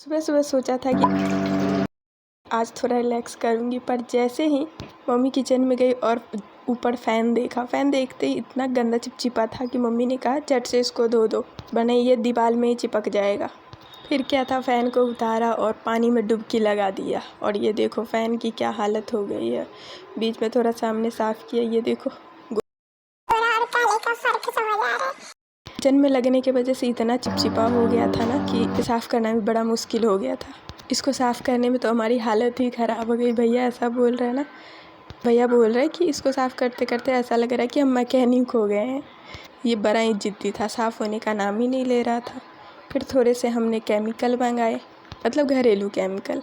सुबह सुबह सोचा था कि आज थोड़ा रिलैक्स करूँगी, पर जैसे ही मम्मी किचन में गई और ऊपर फ़ैन देखा, फ़ैन देखते ही इतना गंदा चिपचिपा था कि मम्मी ने कहा झट से इसको धो दो, वरना ये दीवार में ही चिपक जाएगा। फिर क्या था, फ़ैन को उतारा और पानी में डुबकी लगा दिया और ये देखो फ़ैन की क्या हालत हो गई है। बीच में थोड़ा सा हमने साफ़ किया, ये देखो किचन में लगने की वजह से इतना चिपचिपा हो गया था ना कि साफ़ करना भी बड़ा मुश्किल हो गया था। इसको साफ़ करने में तो हमारी हालत ही ख़राब हो गई। भैया ऐसा बोल रहे हैं ना, भैया बोल रहे हैं कि इसको साफ़ करते करते ऐसा लग रहा है कि हम मैकेनिक हो गए हैं। ये बड़ा ही ज़िद्दी था, साफ़ होने का नाम ही नहीं ले रहा था। फिर थोड़े से हमने केमिकल मंगाए, मतलब घरेलू केमिकल,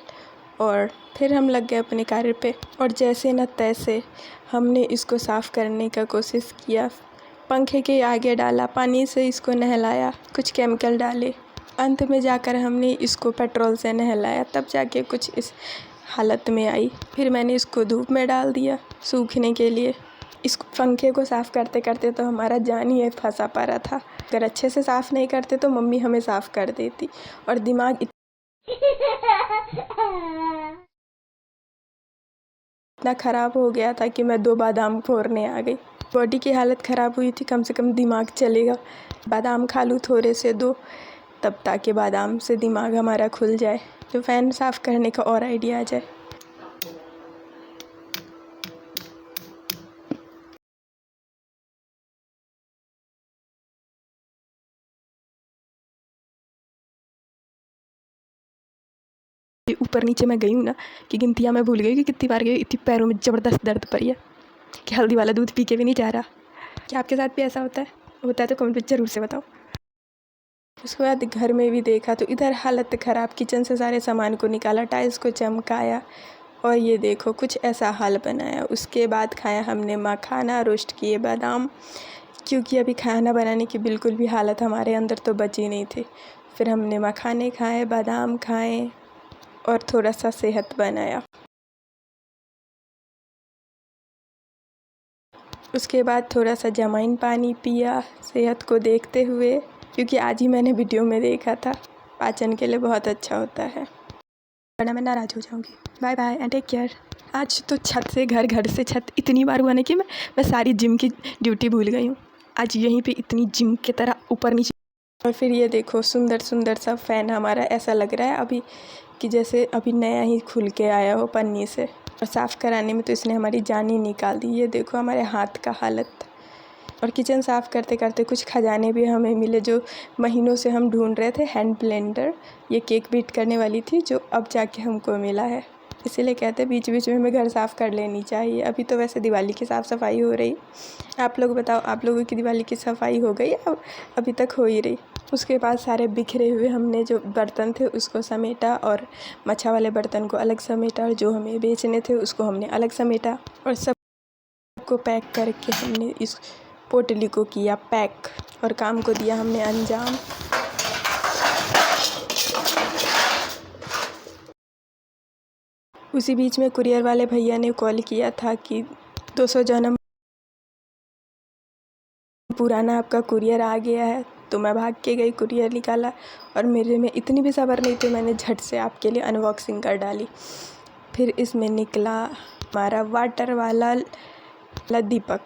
और फिर हम लग गए अपने कार्य पे। और जैसे न तैसे हमने इसको साफ़ करने का कोशिश किया। पंखे के आगे डाला, पानी से इसको नहलाया, कुछ केमिकल डाले, अंत में जाकर हमने इसको पेट्रोल से नहलाया, तब जाके कुछ इस हालत में आई। फिर मैंने इसको धूप में डाल दिया सूखने के लिए। इस पंखे को साफ़ करते करते तो हमारा जान ही फंसा पड़ा था। अगर अच्छे से साफ़ नहीं करते तो मम्मी हमें साफ़ कर देती। और दिमाग इतना ख़राब हो गया था कि मैं 2 बादाम फोड़ने आ गई। बॉडी की हालत ख़राब हुई थी, कम से कम दिमाग चलेगा। बादाम खा लूँ थोड़े से 2, तब ताकि बादाम से दिमाग हमारा खुल जाए, तो फ़ैन साफ़ करने का और आइडिया आ जाए। ऊपर नीचे मैं गई हूँ ना कि गिनतियाँ मैं भूल गई कि कितनी बार गई। इतनी पैरों में ज़बरदस्त दर्द पड़ी है कि हल्दी वाला दूध पी के भी नहीं जा रहा। क्या आपके साथ भी ऐसा होता है? होता है तो कमेंट में ज़रूर से बताओ। उसके बाद घर में भी देखा तो इधर हालत ख़राब, किचन से सारे सामान को निकाला, टाइल्स को चमकाया और ये देखो कुछ ऐसा हाल बनाया। उसके बाद खाया हमने मखाना, रोस्ट किए बादाम, क्योंकि अभी खाना बनाने की बिल्कुल भी हालत हमारे अंदर तो बची नहीं थी। फिर हमने मखाने खाए, बादाम खाए और थोड़ा सा सेहत बनाया। उसके बाद थोड़ा सा जमाइन पानी पिया सेहत को देखते हुए, क्योंकि आज ही मैंने वीडियो में देखा था, पाचन के लिए बहुत अच्छा होता है, वरना मैं नाराज़ हो जाऊँगी। Bye bye and take care. आज तो छत से घर, घर से छत इतनी बार हुआ ना कि मैं सारी जिम की ड्यूटी भूल गई हूँ। आज यहीं पे इतनी जिम की तरह ऊपर नीचे। और फिर ये देखो सुंदर सुंदर सा फ़ैन हमारा, ऐसा लग रहा है अभी कि जैसे अभी नया ही खुल के आया हो पन्नी से। और साफ़ कराने में तो इसने हमारी जान ही निकाल दी। ये देखो हमारे हाथ का हालत। और किचन साफ़ करते करते कुछ खजाने भी हमें मिले जो महीनों से हम ढूंढ रहे थे। हैंड ब्लेंडर, ये केक बीट करने वाली थी, जो अब जाके हमको मिला है। इसीलिए कहते हैं बीच बीच में हमें घर साफ़ कर लेनी चाहिए। अभी तो वैसे दिवाली की साफ़ सफाई हो रही। आप लोग बताओ, आप लोगों की दिवाली की सफाई हो गई या अभी तक हो ही रही? उसके बाद सारे बिखरे हुए हमने जो बर्तन थे उसको समेटा और मच्छा वाले बर्तन को अलग समेटा और जो हमें बेचने थे उसको हमने अलग समेटा और सबको पैक करके हमने इस पोटली को किया पैक और काम को दिया हमने अंजाम। उसी बीच में कुरियर वाले भैया ने कॉल किया था कि 200 जन्म पुराना आपका कुरियर आ गया है। तो मैं भाग के गई, कुरियर निकाला और मेरे में इतनी भी सब्र नहीं थी, मैंने झट से आपके लिए अनबॉक्सिंग कर डाली। फिर इसमें निकला हमारा वाटर वाला दीपक,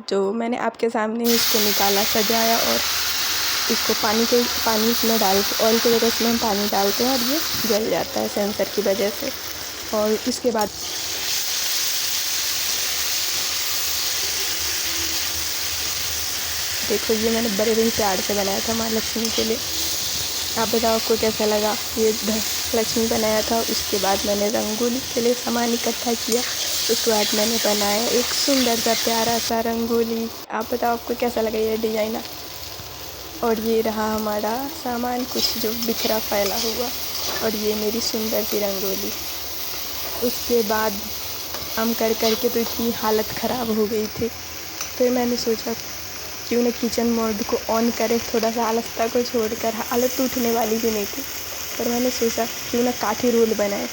जो मैंने आपके सामने ही इसको निकाला, सजाया और इसको पानी इसमें डाल के, ऑयल की जगह इसमें हम पानी डालते हैं और ये जल जाता है सेंसर की वजह से। और इसके बाद देखो ये मैंने बड़े दिन प्यार से बनाया था माँ लक्ष्मी के लिए। आप बताओ आपको कैसा लगा? ये लक्ष्मी बनाया था। उसके बाद मैंने रंगोली के लिए सामान इकट्ठा किया। उसके बाद मैंने बनाया एक सुंदर सा प्यारा सा रंगोली। आप बताओ आपको कैसा लगा ये डिज़ाइन? और ये रहा हमारा सामान कुछ जो बिखरा फैला हुआ, और ये मेरी सुंदर सी रंगोली। उसके बाद हम कर के तो इतनी हालत ख़राब हो गई थी, तो मैंने सोचा क्यों ना किचन मोड को ऑन करें, थोड़ा सा आलस्ता को छोड़कर। हालत तो उठने वाली भी नहीं थी, पर मैंने सोचा क्यों ना काठी रोल बनाए।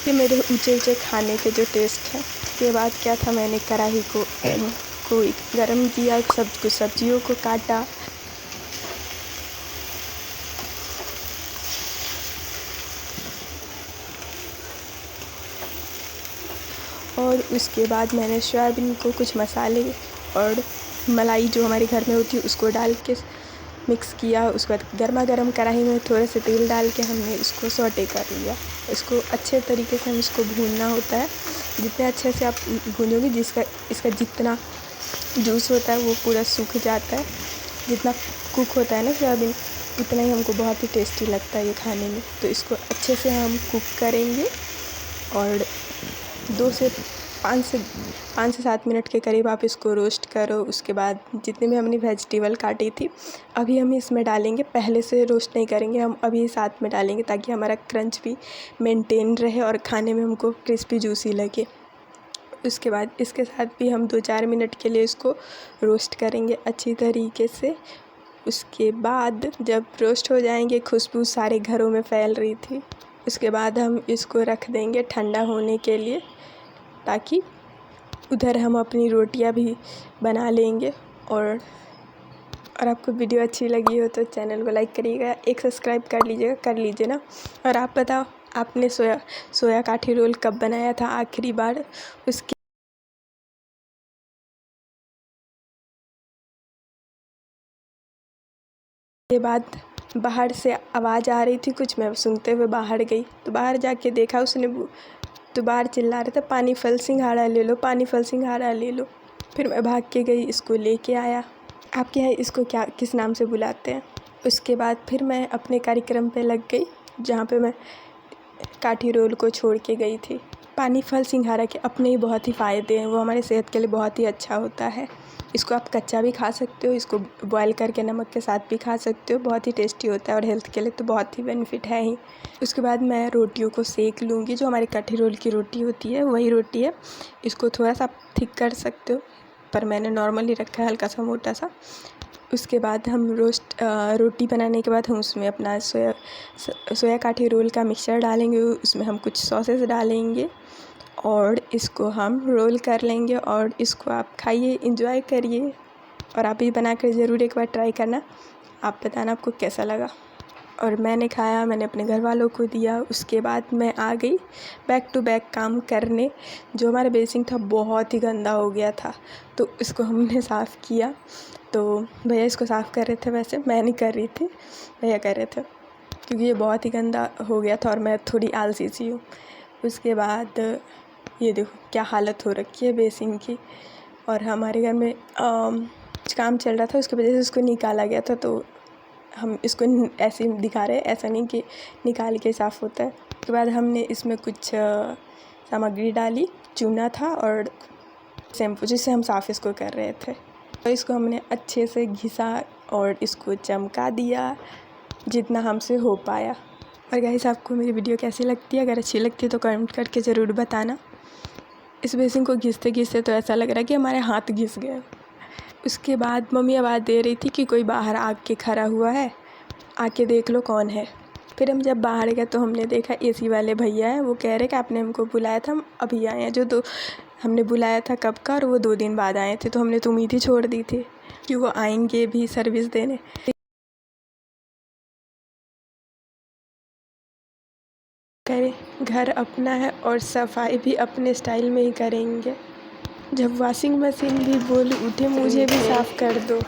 ये मेरे ऊंचे ऊंचे खाने के जो टेस्ट हैं। उसके बाद क्या था, मैंने कढ़ाई को गरम किया, सब कुछ सब्जियों को काटा, और उसके बाद मैंने सोयाबीन को कुछ मसाले और मलाई जो हमारे घर में होती है उसको डाल के मिक्स किया। उसके बाद गर्मा गर्म कढ़ाई में थोड़ा सा तेल डाल के हमने इसको सौटे कर लिया। इसको अच्छे तरीके से हम इसको भूनना होता है। जितने अच्छे से आप भूनोगे इसका जितना जूस होता है वो पूरा सूख जाता है। जितना कुक होता है ना सोयाबीन उतना ही हमको बहुत ही टेस्टी लगता है ये खाने में। तो इसको अच्छे से हम कुक करेंगे और 5 से 7 मिनट के करीब आप इसको रोस्ट करो। उसके बाद जितने भी हमने वेजिटेबल काटी थी अभी हम इसमें डालेंगे। पहले से रोस्ट नहीं करेंगे, हम अभी साथ में डालेंगे ताकि हमारा क्रंच भी मेंटेन रहे और खाने में हमको क्रिस्पी जूसी लगे। उसके बाद इसके साथ भी हम 2-4 मिनट के लिए इसको रोस्ट करेंगे अच्छी तरीके से। उसके बाद जब रोस्ट हो जाएंगे, खुशबू सारे घरों में फैल रही थी, उसके बाद हम इसको रख देंगे ठंडा होने के लिए ताकि उधर हम अपनी रोटियां भी बना लेंगे। और आपको वीडियो अच्छी लगी हो तो चैनल को लाइक करिएगा, एक सब्सक्राइब कर लीजिए ना। और आप बताओ आपने सोया काठी रोल कब बनाया था आखिरी बार? उसके बाद बाहर से आवाज़ आ रही थी कुछ, मैं सुनते हुए बाहर गई तो बाहर जाके देखा उसने तो बाहर चिल्ला रहे थे पानी फल सिंघाड़ा ले लो, पानी फल सिंघाड़ा ले लो। फिर मैं भाग के गई, इसको लेके आया। आपके यहाँ इसको किस नाम से बुलाते हैं? उसके बाद फिर मैं अपने कार्यक्रम पे लग गई जहाँ पे मैं काठी रोल को छोड़ के गई थी। पानी फल सिंघाड़ा के अपने ही बहुत ही फ़ायदे हैं, वो हमारे सेहत के लिए बहुत ही अच्छा होता है। इसको आप कच्चा भी खा सकते हो, इसको बॉयल करके नमक के साथ भी खा सकते हो, बहुत ही टेस्टी होता है और हेल्थ के लिए तो बहुत ही बेनिफिट है ही। उसके बाद मैं रोटियों को सेक लूँगी। जो हमारी काठी रोल की रोटी होती है वही रोटी है। इसको थोड़ा सा थिक कर सकते हो पर मैंने नॉर्मली रखा है हल्का सा मोटा सा। उसके बाद हम रोटी बनाने के बाद हम उसमें अपना सोया काठी रोल का मिक्सचर डालेंगे। उसमें हम कुछ सॉसेस डालेंगे और इसको हम रोल कर लेंगे और इसको आप खाइए, एंजॉय करिए। और आप भी बना कर ज़रूर एक बार ट्राई करना, आप बताना आपको कैसा लगा। और मैंने खाया, मैंने अपने घर वालों को दिया। उसके बाद मैं आ गई बैक टू बैक काम करने। जो हमारा बेसिन था बहुत ही गंदा हो गया था तो इसको हमने साफ़ किया। तो भैया इसको साफ़ कर रहे थे, वैसे मैं नहीं कर रही थी, भैया कर रहे थे क्योंकि ये बहुत ही गंदा हो गया था और मैं थोड़ी आलसी सी हूँ। उसके बाद ये देखो क्या हालत हो रखी है बेसिन की। और हमारे घर में कुछ काम चल रहा था, उसकी वजह से उसको निकाला गया था तो हम इसको ऐसे दिखा रहे हैं, ऐसा नहीं कि निकाल के साफ़ होता है। उसके बाद हमने इसमें कुछ सामग्री डाली, चूना था और शैम्पू, जिससे हम साफ़ इसको कर रहे थे। तो इसको हमने अच्छे से घिसा और इसको चमका दिया जितना हमसे हो पाया। और गाइस आपको मेरी वीडियो कैसी लगती है? अगर अच्छी लगती है तो कमेंट करके ज़रूर बताना। इस बेसिन को घिसते घिसते तो ऐसा लग रहा है कि हमारे हाथ घिस गए। उसके बाद मम्मी आवाज़ दे रही थी कि कोई बाहर आके खड़ा हुआ है, आके देख लो कौन है। फिर हम जब बाहर गए तो हमने देखा एसी वाले भैया हैं। वो कह रहे कि आपने हमको बुलाया था, हम अभी आए हैं। हमने बुलाया था कब का, और वो 2 दिन बाद आए थे तो हमने तो उम्मीद ही छोड़ दी थी कि वो आएंगे भी सर्विस देने। करें, घर अपना है और सफाई भी अपने स्टाइल में ही करेंगे। जब वॉशिंग मशीन भी बोल उठे मुझे भी साफ़ कर दो।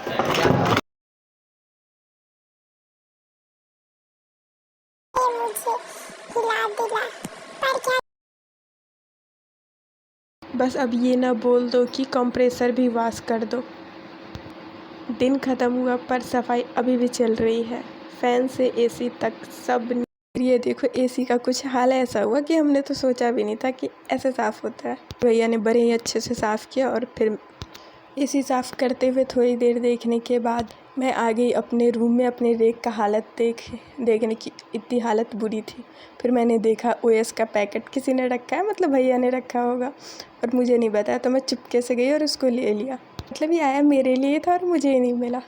बस अब ये ना बोल दो कि कंप्रेसर भी वॉश कर दो। दिन ख़त्म हुआ पर सफाई अभी भी चल रही है, फ़ैन से एसी तक सब। ये देखो एसी का कुछ हाल ऐसा हुआ कि हमने तो सोचा भी नहीं था कि ऐसे साफ़ होता है। भैया ने बड़े ही अच्छे से साफ़ किया और फिर एसी साफ़ करते हुए थोड़ी देर देखने के बाद मैं आ गई अपने रूम में। अपने रैक का हालत देखने की इतनी हालत बुरी थी। फिर मैंने देखा ओएस का पैकेट किसी ने रखा है, मतलब भैया ने रखा होगा और मुझे नहीं बताया, तो मैं चुपके से गई और उसको ले लिया। मतलब ये आया मेरे लिए था और मुझे ही नहीं मिला।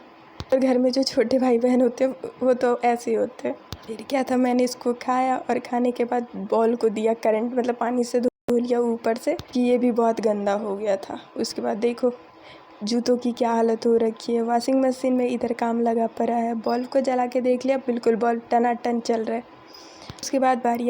और घर में जो छोटे भाई बहन होते हैं वो तो ऐसे ही होते हैं। फिर क्या था, मैंने इसको खाया और खाने के बाद बॉल को दिया करंट, मतलब पानी से धो लिया ऊपर से कि ये भी बहुत गंदा हो गया था। उसके बाद देखो जूतों की क्या हालत हो रखी है। वॉशिंग मशीन में इधर काम लगा पड़ा है। बल्ब को जला के देख लिया, बिल्कुल बल्ब टनाटन चल रहा है। उसके बाद बारी